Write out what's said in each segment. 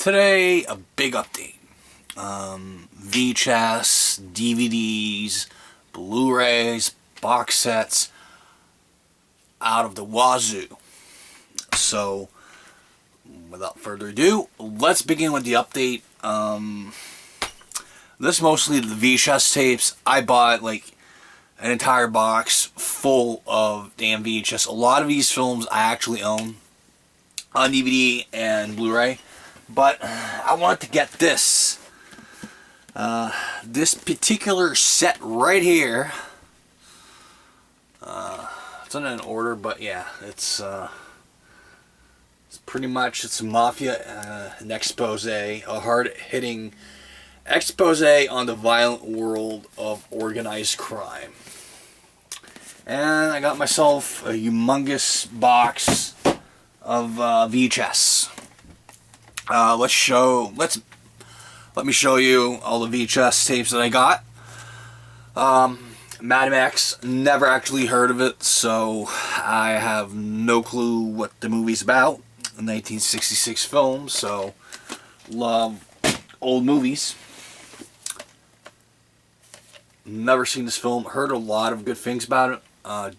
Today, a big update. VHS, DVDs, Blu-rays, box sets, out of the wazoo. So, without further ado, let's begin with the update. This mostly the VHS tapes. I bought like an entire box full of damn VHS. A lot of these films I actually own on DVD and Blu-ray. But I wanted to get this. This particular set right here. It's not in order, but yeah, it's pretty much, it's a mafia, an expose, a hard-hitting expose on the violent world of organized crime. And I got myself a humongous box of VHS. Let me show you all the VHS tapes that I got. Mad Max, never actually heard of it, so I have no clue what the movie's about. A 1966 film, so love old movies. Never seen this film, heard a lot of good things about it.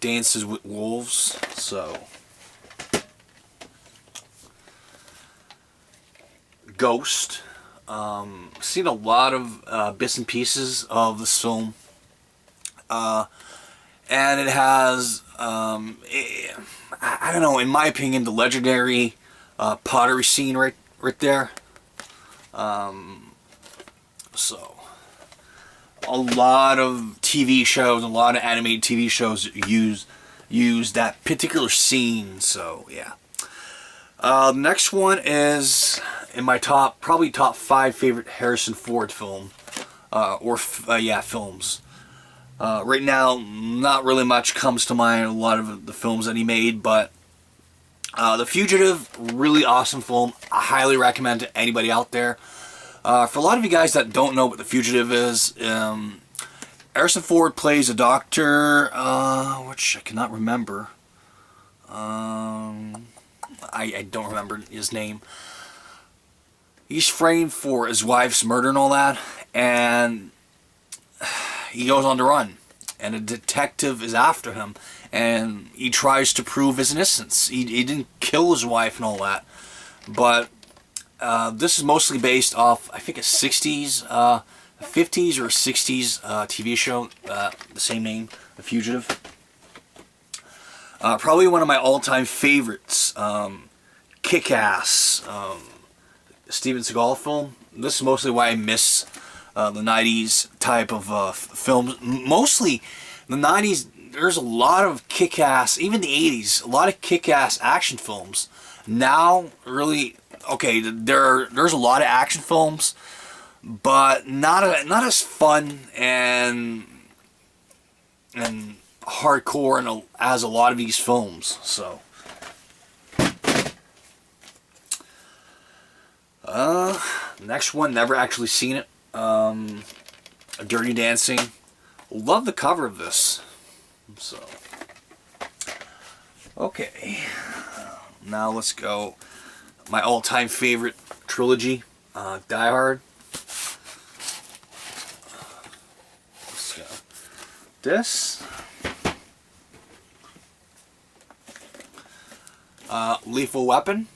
Dances with Wolves, so Ghost. Seen a lot of bits and pieces of this film, and it has I don't know, in my opinion, the legendary pottery scene right there. So a lot of TV shows, a lot of animated TV shows use that particular scene. So yeah. Next one is in my probably top 5 favorite Harrison Ford film, films. Right now, not really much comes to mind, a lot of the films that he made, but The Fugitive, really awesome film. I highly recommend to anybody out there. For a lot of you guys that don't know what The Fugitive is, Harrison Ford plays a doctor, which I cannot remember. I don't remember his name. He's framed for his wife's murder and all that, and he goes on the run, and a detective is after him, and he tries to prove his innocence. He didn't kill his wife and all that, but this is mostly based off, I think, a 60s, 50s or 60s TV show, the same name, The Fugitive. Probably one of my all-time favorites, Kick-Ass, Steven Seagal film. This is mostly why I miss the 90s type of films. Mostly, the 90s, there's a lot of kick-ass, even the 80s, a lot of kick-ass action films. Now, really, okay, there's a lot of action films, but not as fun and hardcore as a lot of these films. So next one, never actually seen it. Dirty Dancing. Love the cover of this. So okay, now let's go my all-time favorite trilogy, Die Hard. Let's go this. Lethal Weapon.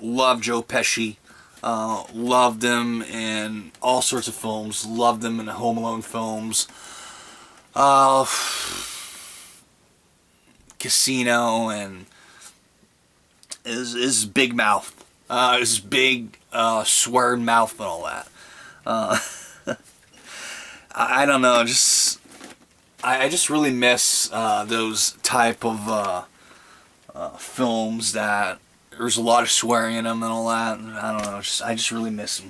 Love Joe Pesci. Loved him in all sorts of films. Loved him in the Home Alone films. Casino, and his big mouth. His big swearing mouth and all that. I don't know, I just really miss those type of films that there's a lot of swearing in them and all that. I don't know, I just really miss them.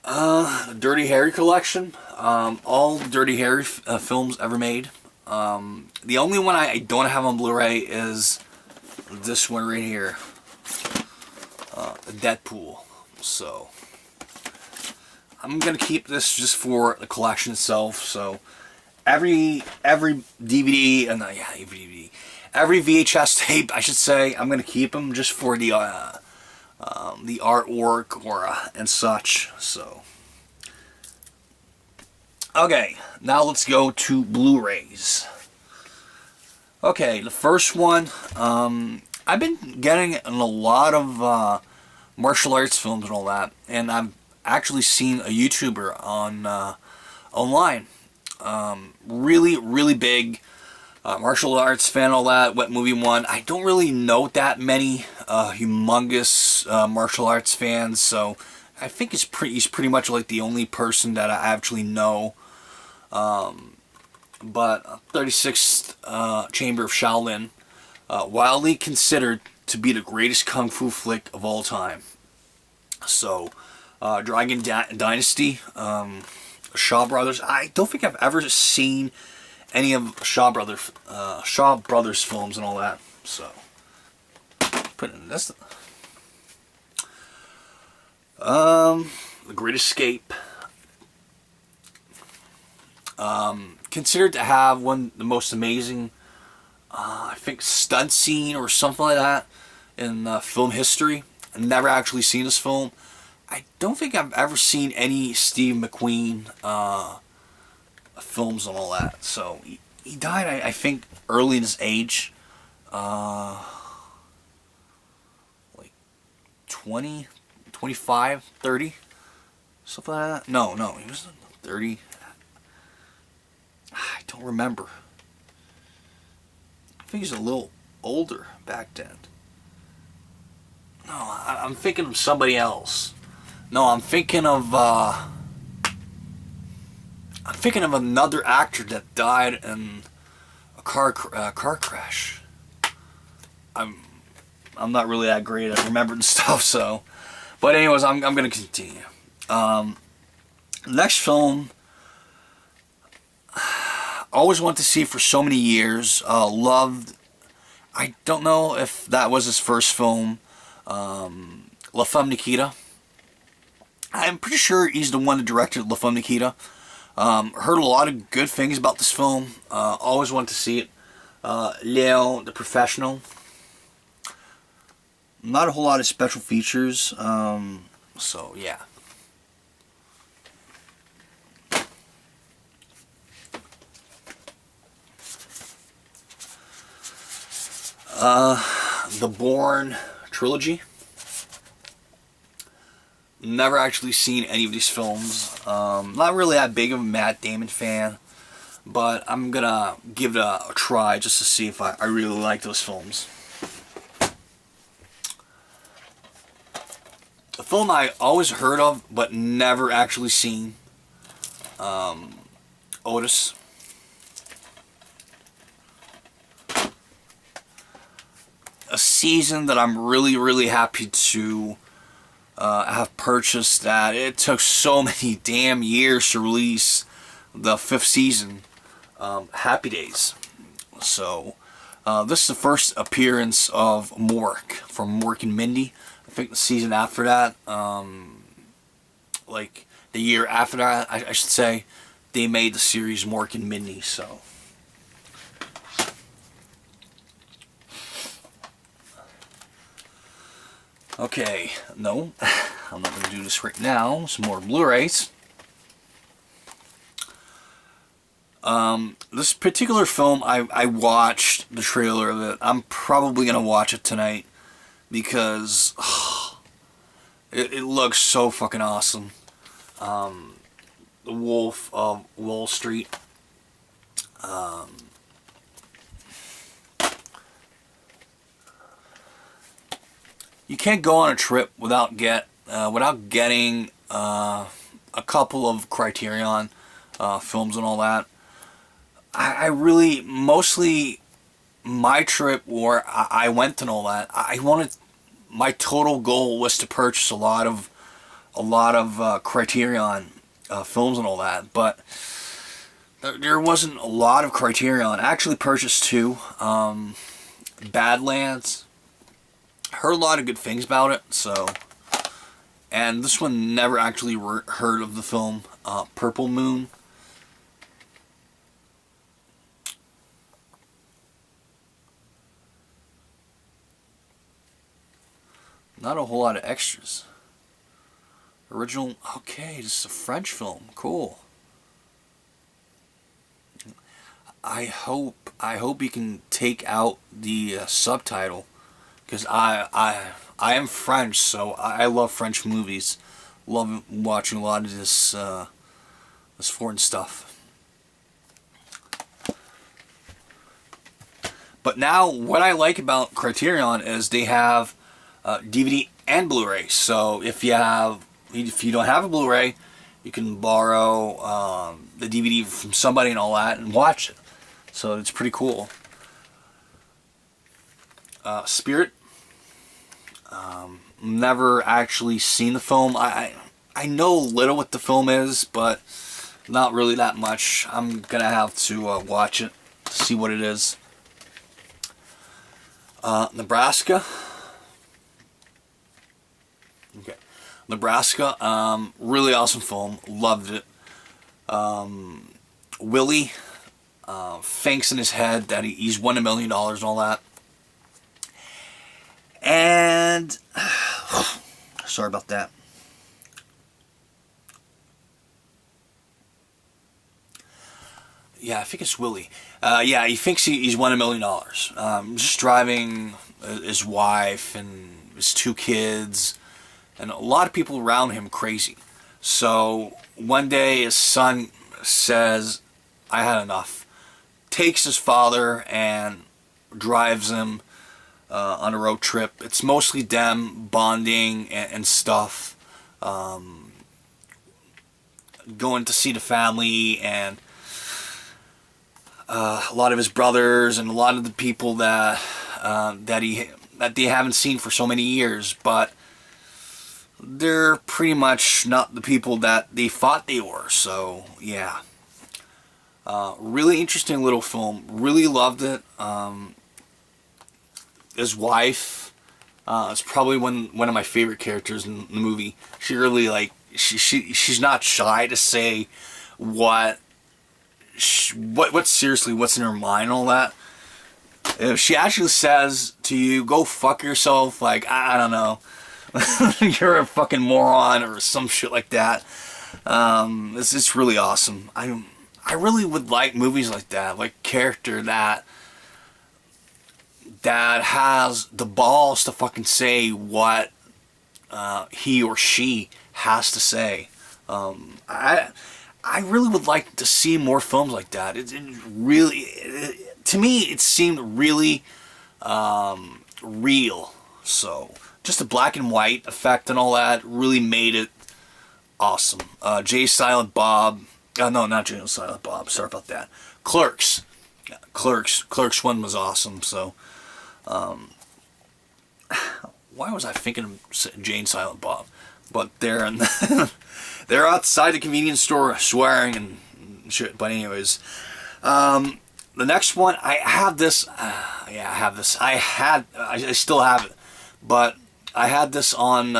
The Dirty Harry collection. All Dirty Harry films ever made. The only one I don't have on Blu-ray is this one right here. Deadpool. So I'm gonna keep this just for the collection itself. So every DVD and every DVD, every VHS tape, I should say, I'm gonna keep them just for the artwork or and such. So, okay, now let's go to Blu-rays. Okay, the first one, I've been getting in a lot of martial arts films and all that, and I've actually seen a YouTuber on online, really, really big martial arts fan, all that, Wet Movie 1. I don't really know that many humongous martial arts fans, so I think he's pretty much like the only person that I actually know. But 36th Chamber of Shaolin, widely considered to be the greatest kung fu flick of all time. So, Dragon Dynasty, Shaw Brothers. I don't think I've ever seen any of Shaw Brothers films and all that. So, put in this. The Great Escape. Considered to have one of the most amazing, I think, stunt scene or something like that in film history. I've never actually seen this film. I don't think I've ever seen any Steve McQueen films and all that. So he died, I think, early in his age, like 20, 25, 30, something like that. No, he was 30. I don't remember. I think he's a little older back then. No, I'm thinking of somebody else. No, I'm thinking of another actor that died in a car crash. I'm not really that great at remembering stuff, so. But anyways, I'm gonna continue. Next film, always wanted to see for so many years. Loved. I don't know if that was his first film. La Femme Nikita. I'm pretty sure he's the one that directed La Femme Nikita. Heard a lot of good things about this film. Always wanted to see it. Léon, the Professional. Not a whole lot of special features. So yeah. The Bourne trilogy. Never actually seen any of these films. Not really that big of a Matt Damon fan, but I'm gonna give it a try just to see if I really like those films. A film I always heard of but never actually seen. Otis. A season that I'm really, really happy to have purchased, that it took so many damn years to release the 5th season, Happy Days. So, this is the first appearance of Mork from Mork and Mindy. I think the season after that, like the year after that, I should say, they made the series Mork and Mindy, so. Okay, no, I'm not going to do this right now. Some more Blu-rays. This particular film, I watched the trailer of it. I'm probably going to watch it tonight because it looks so fucking awesome. The Wolf of Wall Street. You can't go on a trip without getting a couple of Criterion films and all that. I really, mostly my trip where I went and all that, my total goal was to purchase a lot of Criterion films and all that, but there wasn't a lot of Criterion. I actually purchased 2, Badlands. Heard a lot of good things about it, so. And this one never actually heard of the film, Purple Moon. Not a whole lot of extras. Original, okay, this is a French film. Cool. I hope you can take out the subtitle, because I am French, so I love French movies. Love watching a lot of this foreign stuff. But now, what I like about Criterion is they have DVD and Blu-ray. So if you don't have a Blu-ray, you can borrow the DVD from somebody and all that and watch it. So it's pretty cool. Spirit. Never actually seen the film. I know little what the film is, but not really that much. I'm gonna have to watch it to see what it is. Nebraska. Okay, Nebraska. Really awesome film. Loved it. Willie thinks in his head that he's won $1 million and all that. And sorry about that. Yeah, I think it's Willie. Yeah, he thinks he's won $1 million. Just driving his wife and his 2 kids, and a lot of people around him crazy. So one day his son says, "I had enough." Takes his father and drives him on a road trip. It's mostly them bonding and stuff. Going to see the family and a lot of his brothers and a lot of the people that they haven't seen for so many years, but they're pretty much not the people that they thought they were. So yeah, really interesting little film. Really loved it. His wife is probably one of my favorite characters in the movie. She really she's not shy to say what's seriously what's in her mind and all that. If she actually says to you, "Go fuck yourself," like, I don't know, you're a fucking moron or some shit like that. It's really awesome. I really would like movies like that, like character that has the balls to fucking say what he or she has to say. I really would like to see more films like that. To me, it seemed really real. So just the black and white effect and all that really made it awesome. Jay Silent Bob. No, not Jay Silent Bob. Sorry about that. Clerks. Yeah, Clerks 1 was awesome. So, why was I thinking of Jane Silent Bob? But they're they're outside the convenience store swearing and shit. But anyways, the next one, I have this. Yeah, I have this. I still have it, but I had this on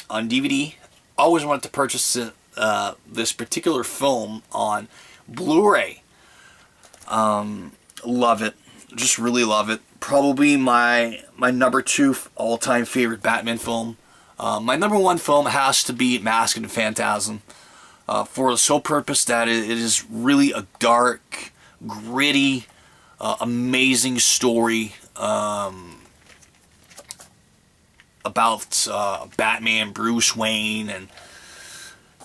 DVD. Always wanted to purchase it, this particular film on Blu-ray. Love it. Just really love it. Probably my number 2 all-time favorite Batman film. My number 1 film has to be Mask and the Phantasm, for the sole purpose that it is really a dark, gritty, amazing story about Batman, Bruce Wayne, and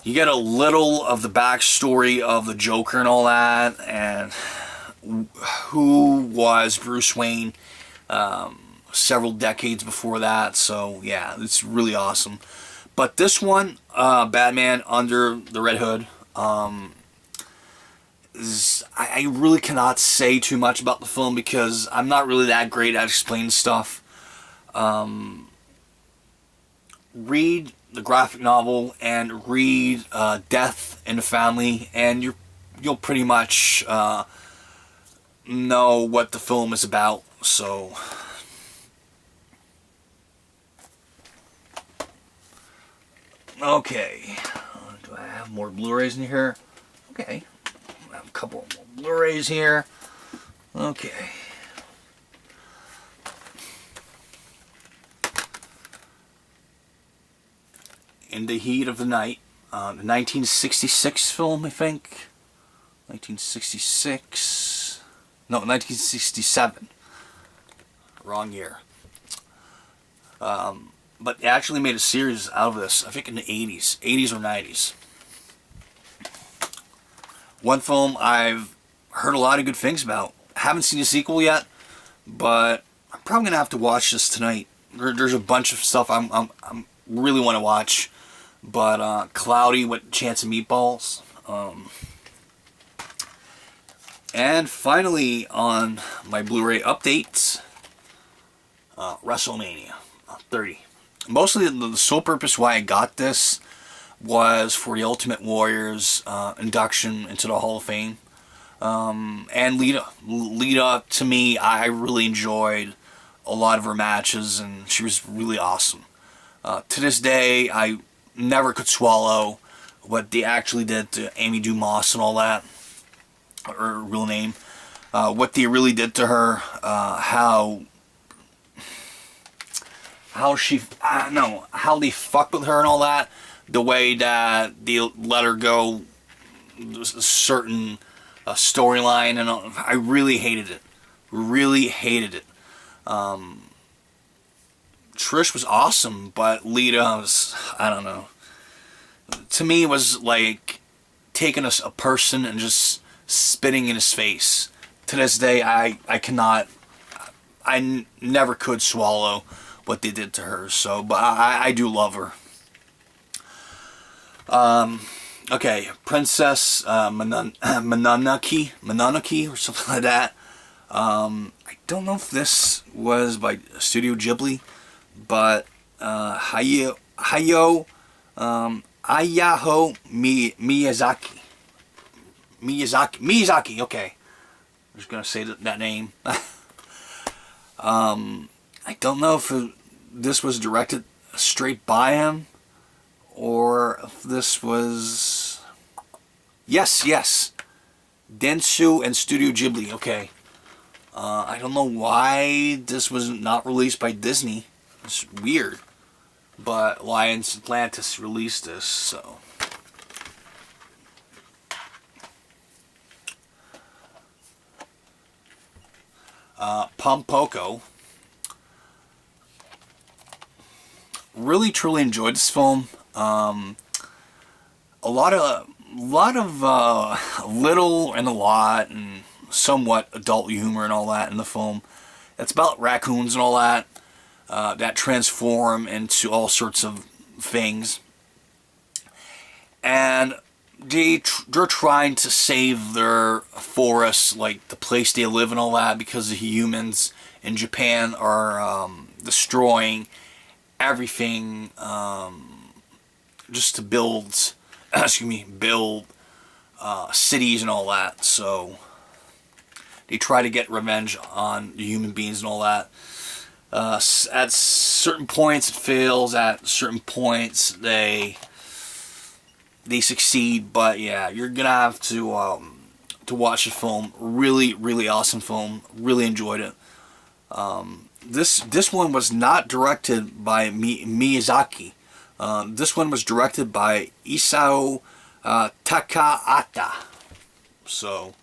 you get a little of the backstory of the Joker and all that, and who was Bruce Wayne several decades before that. So yeah, it's really awesome. But this one, Batman Under the Red Hood, I really cannot say too much about the film because I'm not really that great at explaining stuff. Read the graphic novel and read Death in the Family, and you'll pretty much know what the film is about. So okay, do I have more Blu-rays in here? Okay, I have a couple more Blu-rays here. Okay. In the Heat of the Night, the 1966 film, I think. 1966. No, 1967. Wrong year. But they actually made a series out of this, I think in the 80s. 80s or 90s. One film I've heard a lot of good things about. Haven't seen a sequel yet, but I'm probably going to have to watch this tonight. There's a bunch of stuff I'm really want to watch. But Cloudy with Chance of Meatballs. And finally, on my Blu-ray updates, WrestleMania 30. Mostly the sole purpose why I got this was for the Ultimate Warrior's induction into the Hall of Fame. And Lita. Lita, to me, I really enjoyed a lot of her matches, and she was really awesome. To this day, I never could swallow what they actually did to Amy Dumas and all that, her real name. What they really did to her, how they fucked with her and all that, the way that they let her go, a certain storyline, and I really hated it. Really hated it. Trish was awesome, but Lita was, I don't know. To me, it was like taking a person and just spitting in his face. To this day, I never could swallow what they did to her. So, but I do love her. Okay, Princess Mononoke or something like that. I don't know if this was by Studio Ghibli, but Hayao Miyazaki, okay. I'm just going to say that name. I don't know if this was directed straight by him, or if this was... Yes. Dentsu and Studio Ghibli, okay. I don't know why this was not released by Disney. It's weird. But Lions Atlantis released this, so... Pompoko. Really, truly enjoyed this film. A lot of little and a lot and somewhat adult humor and all that in the film. It's about raccoons and all that that transform into all sorts of things, and they're trying to save their forests, like the place they live and all that, because the humans in Japan are destroying everything just to build cities and all that. So they try to get revenge on the human beings and all that. At certain points it fails, at certain points they succeed, but yeah, you're gonna have to watch the film. Really, really awesome film. Really enjoyed it. This one was not directed by Miyazaki. This one was directed by Isao Takahata. So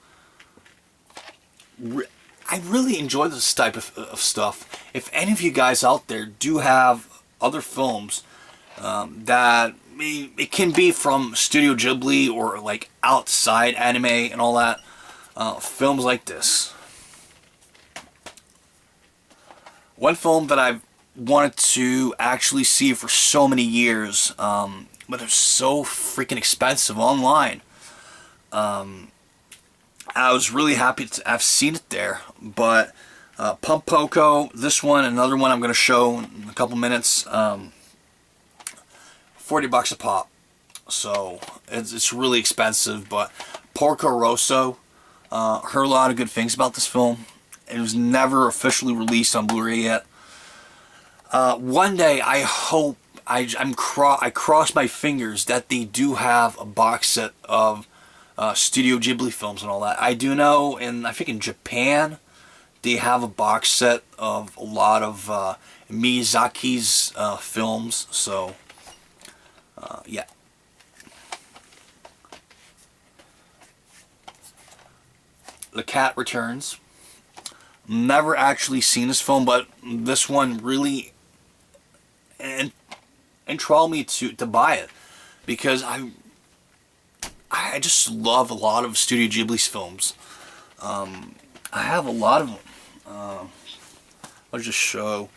I really enjoy this type of stuff. If any of you guys out there do have other films that it can be from Studio Ghibli or like outside anime and all that, films like this. One film that I've wanted to actually see for so many years, but they're so freaking expensive online. I was really happy to have seen it there, but Pompoko, this one, another one I'm going to show in a couple minutes, $40 a pop. So it's really expensive, but Porco Rosso, heard a lot of good things about this film. It was never officially released on Blu-ray yet. One day, I hope, I cross my fingers that they do have a box set of Studio Ghibli films and all that. I do know, I think in Japan, they have a box set of a lot of Miyazaki's films. So Yeah. The Cat Returns. Never actually seen this film, but this one really enthralled me to buy it, because I just love a lot of Studio Ghibli's films. I have a lot of them. I'll just show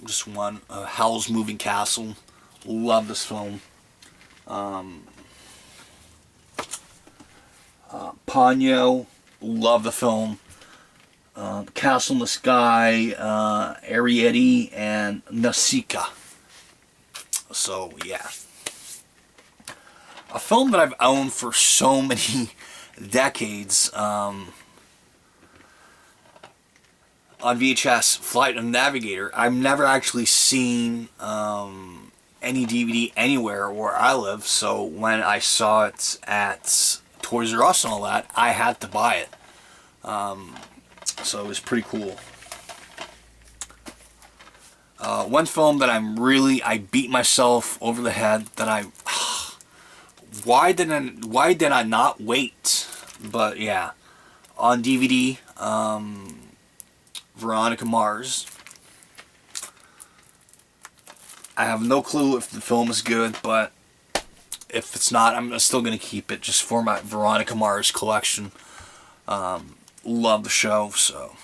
just one. Howl's Moving Castle. Love this film. Ponyo. Love the film. Castle in the Sky, Arrietty, and Nausicaa. So, yeah. A film that I've owned for so many decades. On VHS, Flight of the Navigator. I've never actually seen any DVD anywhere where I live, so when I saw it at Toys R Us and all that, I had to buy it. So it was pretty cool. One film that I beat myself over the head that why did I not wait? But yeah, on DVD, Veronica Mars. I have no clue if the film is good, but if it's not, I'm still going to keep it just for my Veronica Mars collection. Love the show, so.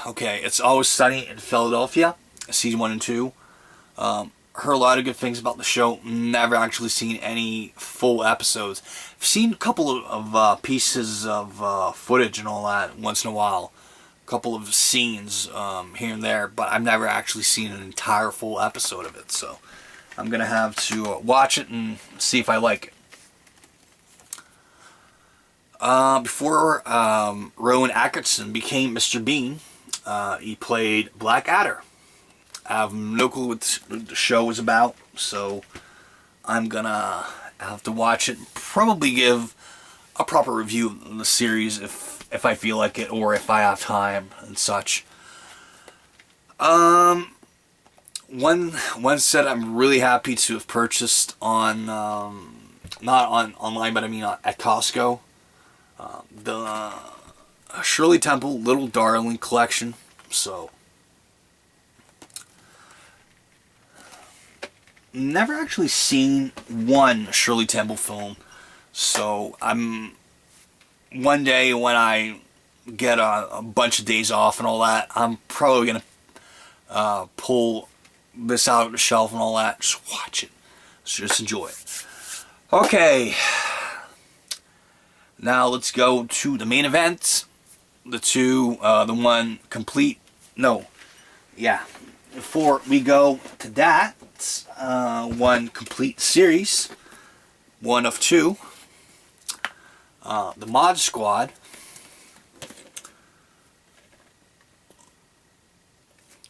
Okay, It's Always Sunny in Philadelphia, season 1 and 2. Heard a lot of good things about the show. Never actually seen any full episodes. I've seen a couple of pieces of footage and all that once in a while. A couple of scenes here and there, but I've never actually seen an entire full episode of it. So I'm going to have to watch it and see if I like it. Before Rowan Atkinson became Mr. Bean, he played Blackadder. I have no clue what the show is about, so I'm gonna have to watch it and probably give a proper review of the series if I feel like it, or if I have time and such. One set I'm really happy to have purchased on, not online, but I mean at Costco. The Shirley Temple Little Darling collection. So, never actually seen one Shirley Temple film. So one day when I get a bunch of days off and all that, I'm probably gonna pull this out of the shelf and all that. Just watch it. Just enjoy it. Okay. Now let's go to the main event. The one complete. No. Yeah. Before we go to that, one complete series. One of two. The Mod Squad.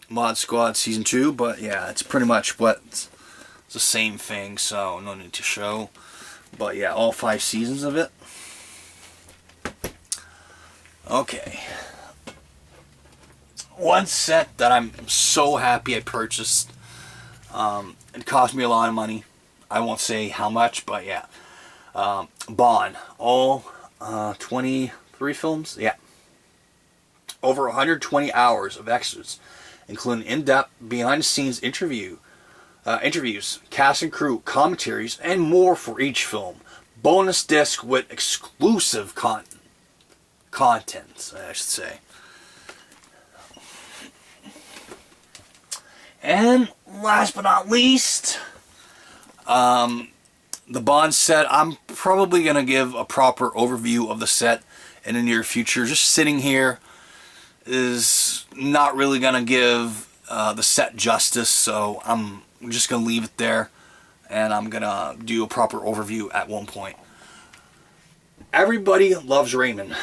Mod Squad Season 2, but yeah, it's pretty much it's the same thing, so no need to show. But yeah, all 5 seasons of it. Okay. One set that I'm so happy I purchased. It cost me a lot of money. I won't say how much, but yeah. Bond. All 23 films? Yeah. Over 120 hours of extras, including in-depth, behind-the-scenes interviews, cast and crew, commentaries, and more for each film. Bonus disc with exclusive content, I should say. And last but not least, the Bond set. I'm probably going to give a proper overview of the set in the near future. Just sitting here is not really going to give the set justice, so I'm just going to leave it there, and I'm going to do a proper overview at one point. Everybody loves Raymond.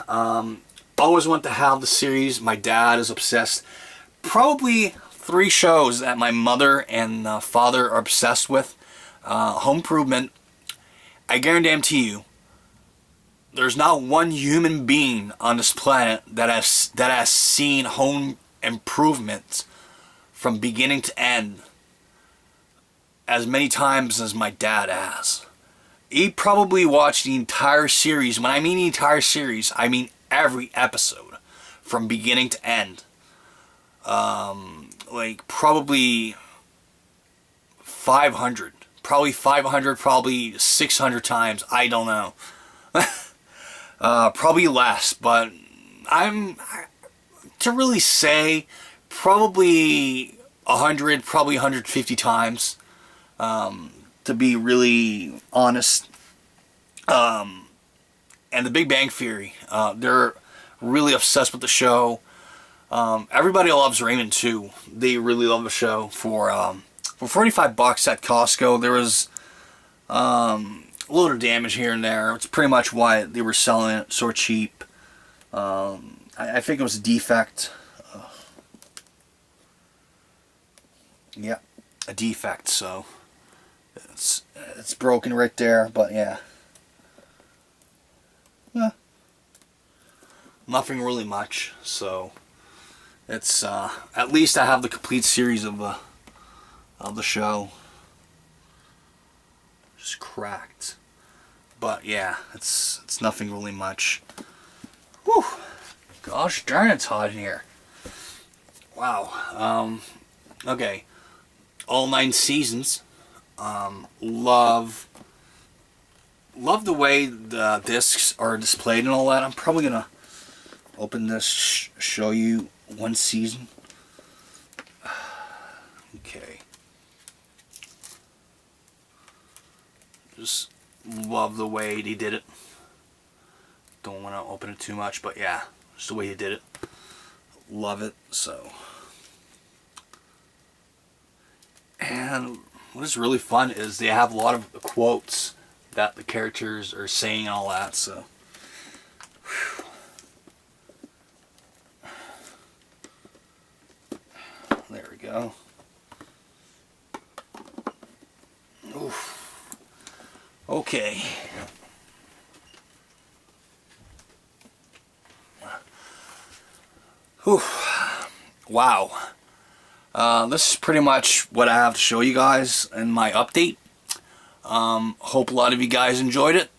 Always want to have the series. My dad is obsessed. Probably 3 shows that my mother and father are obsessed with. Home Improvement. I guarantee you, there's not one human being on this planet that has seen Home Improvement from beginning to end as many times as my dad has. He probably watched the entire series. When I mean the entire series, I mean every episode from beginning to end. Like probably 500. Probably 500, probably 600 times. I don't know. Probably less, but to really say, probably 100, probably 150 times. To be really honest. And the Big Bang Theory, they're really obsessed with the show. Everybody loves Raymond too. They really love the show. For $45 at Costco, there was a little damage here and there. It's pretty much why they were selling it so cheap. I think it was a defect. Yeah, a defect. So it's broken right there. But yeah, nothing really much. So it's at least I have the complete series of the show. Just cracked. But yeah, it's nothing really much. Whew. Gosh darn, it's hot in here. Wow. Okay. All 9 seasons. Love the way the discs are displayed and all that. I'm probably gonna open this, show you one season. Okay. Just love the way he did it. Don't want to open it too much, but yeah, just the way he did it. Love it. So, and what is really fun is they have a lot of quotes that the characters are saying and all that. So, whew. There we go. Oof. Okay. Whew. Wow. This is pretty much what I have to show you guys in my update. Hope a lot of you guys enjoyed it.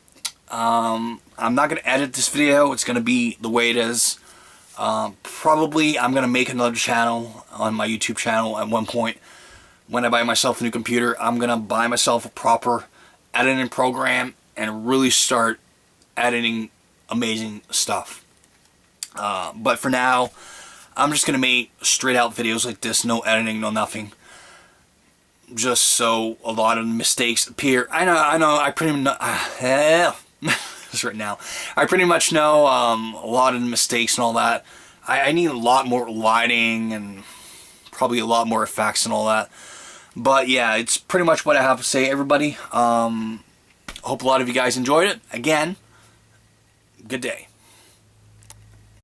I'm not going to edit this video. It's going to be the way it is. Probably I'm going to make another channel on my YouTube channel at one point. When I buy myself a new computer, I'm going to buy myself a proper editing program and really start editing amazing stuff. But for now, I'm just going to make straight out videos like this. No editing, no nothing. Just so a lot of mistakes appear. I know, I pretty much know, right now. I pretty much know a lot of the mistakes and all that. I need a lot more lighting and probably a lot more effects and all that. But yeah, it's pretty much what I have to say, everybody. Hope a lot of you guys enjoyed it. Again, good day.